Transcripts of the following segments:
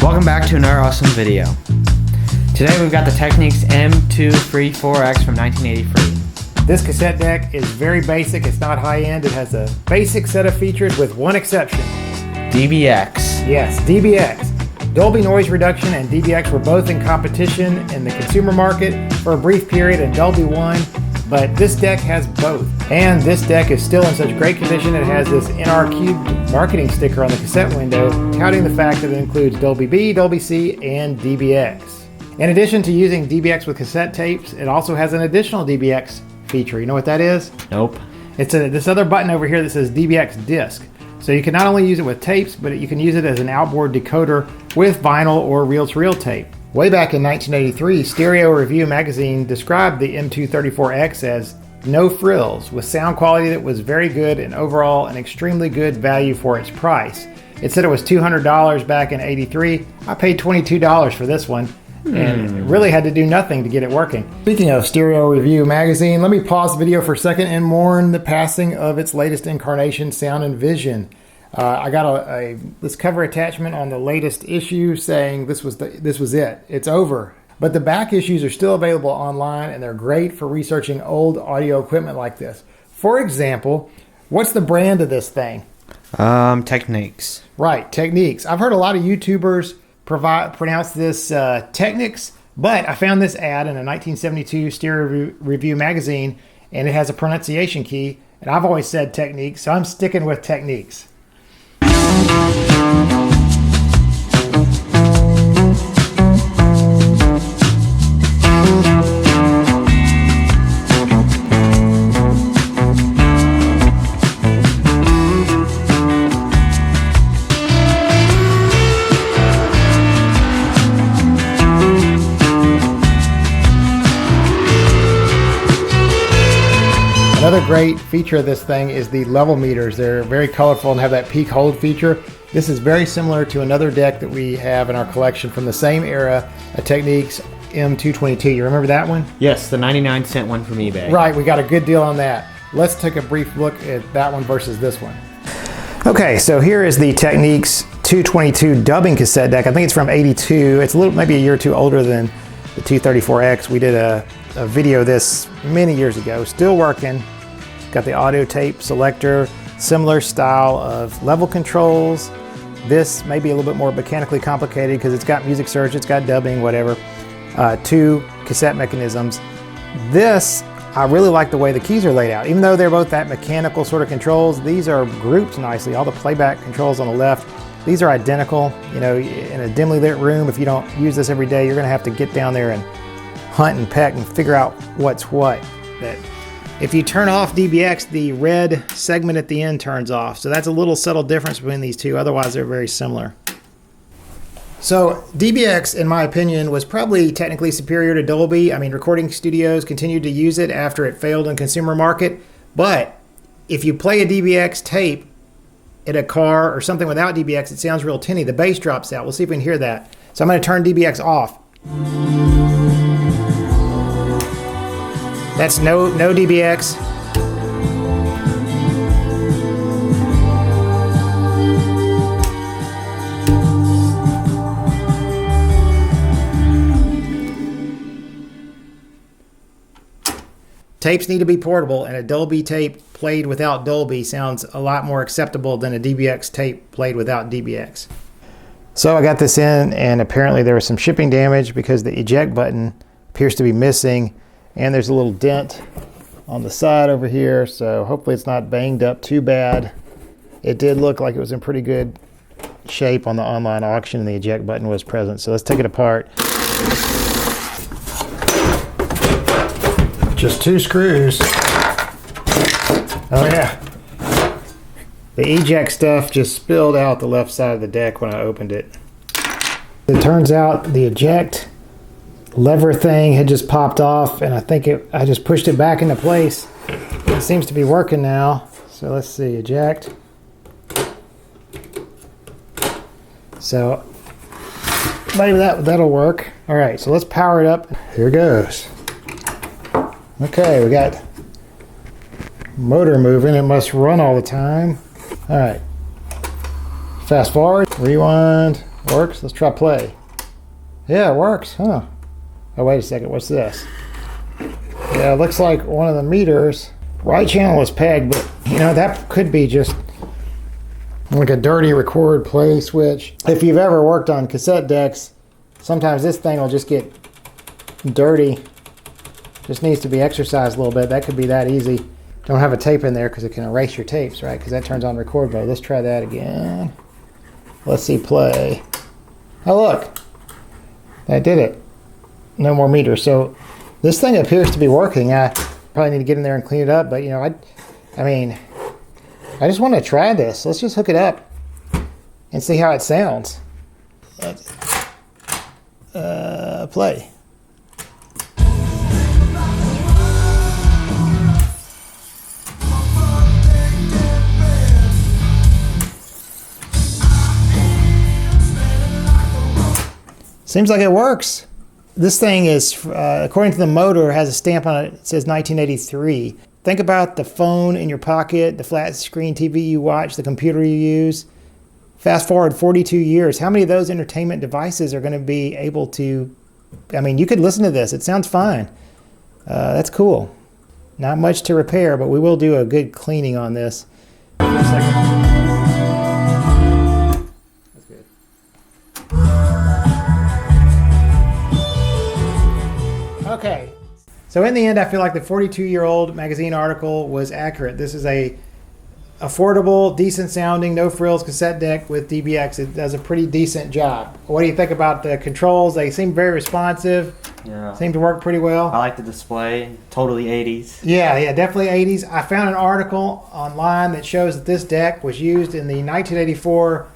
Welcome back to another awesome video. Today we've got the Technics M234X from 1983. This cassette deck is very basic, it's not high-end, it has a basic set of features with one exception. DBX. Yes, DBX. Dolby noise reduction and DBX were both in competition in the consumer market for a brief period and Dolby won, but this deck has both. And this deck is still in such great condition it has this NR marketing sticker on the cassette window, touting the fact that it includes Dolby B, Dolby C, and DBX. In addition to using DBX with cassette tapes, it also has an additional DBX feature. You know what that is? Nope. It's this other button over here that says DBX disc. So you can not only use it with tapes, but you can use it as an outboard decoder with vinyl or reel-to-reel tape. Way back in 1983, Stereo Review magazine described the M234X as no frills, with sound quality that was very good and overall an extremely good value for its price. It said it was $200 back in '83. I paid $22 for this one, and really had to do nothing to get it working. Speaking of Stereo Review magazine, let me pause the video for a second and mourn the passing of its latest incarnation, Sound and Vision. I got this cover attachment on the latest issue saying this was it. It's over. But the back issues are still available online, and they're great for researching old audio equipment like this. For example, what's the brand of this thing? Technics. Right, Technics. I've heard a lot of YouTubers pronounce this Technics, but I found this ad in a 1972 Stereo Review magazine, and it has a pronunciation key, and I've always said Techniques, so I'm sticking with Techniques. Another great feature of this thing is the level meters. They're very colorful and have that peak hold feature. This is very similar to another deck that we have in our collection from the same era, a Technics M222. You remember that one? Yes, the 99-cent one from eBay. Right, we got a good deal on that. Let's take a brief look at that one versus this one. Okay, so here is the Technics 222 dubbing cassette deck. I think it's from '82. It's maybe a year or two older than the 234X. We did a video of this many years ago. Still working. Got the audio tape selector, similar style of level controls. This may be a little bit more mechanically complicated because it's got music search, it's got dubbing, whatever. 2 cassette mechanisms. This, I really like the way the keys are laid out. Even though they're both that mechanical sort of controls, these are grouped nicely. All the playback controls on the left, these are identical. You know, in a dimly lit room, if you don't use this every day, you're gonna have to get down there and hunt and peck and figure out what's what. If you turn off DBX, the red segment at the end turns off. So that's a little subtle difference between these two. Otherwise, they're very similar. So DBX, in my opinion, was probably technically superior to Dolby. I mean, recording studios continued to use it after it failed in consumer market. But if you play a DBX tape in a car or something without DBX, it sounds real tinny. The bass drops out. We'll see if we can hear that. So I'm going to turn DBX off. That's no DBX. Tapes need to be portable, and a Dolby tape played without Dolby sounds a lot more acceptable than a DBX tape played without DBX. So I got this in, and apparently there was some shipping damage because the eject button appears to be missing. And there's a little dent on the side over here, so hopefully it's not banged up too bad. It did look like it was in pretty good shape on the online auction, and the eject button was present. So let's take it apart. Just 2 screws. Oh yeah. The eject stuff just spilled out the left side of the deck when I opened it. It turns out the eject lever thing had just popped off, and I just pushed it back into place. It seems to be working now. So let's see, eject. So maybe that'll work. All right, so let's power it up. Here goes. Okay, we got motor moving. It must run all the time. All right. Fast forward, rewind. Works? Let's try play. Yeah, it works, huh? Oh, wait a second. What's this? Yeah, it looks like one of the meters. Right channel is pegged, but you know, that could be just like a dirty record play switch. If you've ever worked on cassette decks, sometimes this thing will just get dirty. Just needs to be exercised a little bit. That could be that easy. Don't have a tape in there because it can erase your tapes, right? Because that turns on record mode. Let's try that again. Let's see play. Oh, look. That did it. No more meters. So this thing appears to be working. I probably need to get in there and clean it up, but you know, I mean, I just want to try this. Let's just hook it up and see how it sounds. Let's play. Seems like it works. This thing is, according to the motor, has a stamp on it. It says 1983. Think about the phone in your pocket, the flat screen TV you watch, the computer you use. Fast forward 42 years. How many of those entertainment devices are going to be able to, I mean, you could listen to this. It sounds fine. That's cool. Not much to repair, but we will do a good cleaning on this. That's good. Okay, so in the end, I feel like the 42-year-old magazine article was accurate. This is a affordable, decent sounding, no frills cassette deck with DBX. It does a pretty decent job. What do you think about the controls? They seem very responsive. Yeah. Seem to work pretty well. I like the display. Totally 80s. Yeah, definitely 80s. I found an article online that shows that this deck was used in the 1984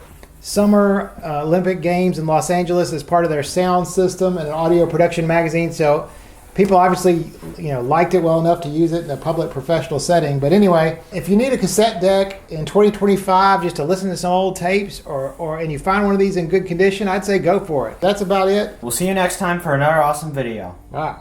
Summer Olympic Games in Los Angeles as part of their sound system and an audio production magazine. So people obviously, you know, liked it well enough to use it in a public professional setting. But anyway, if you need a cassette deck in 2025 just to listen to some old tapes and you find one of these in good condition, I'd say go for it. That's about it. We'll see you next time for another awesome video. All right.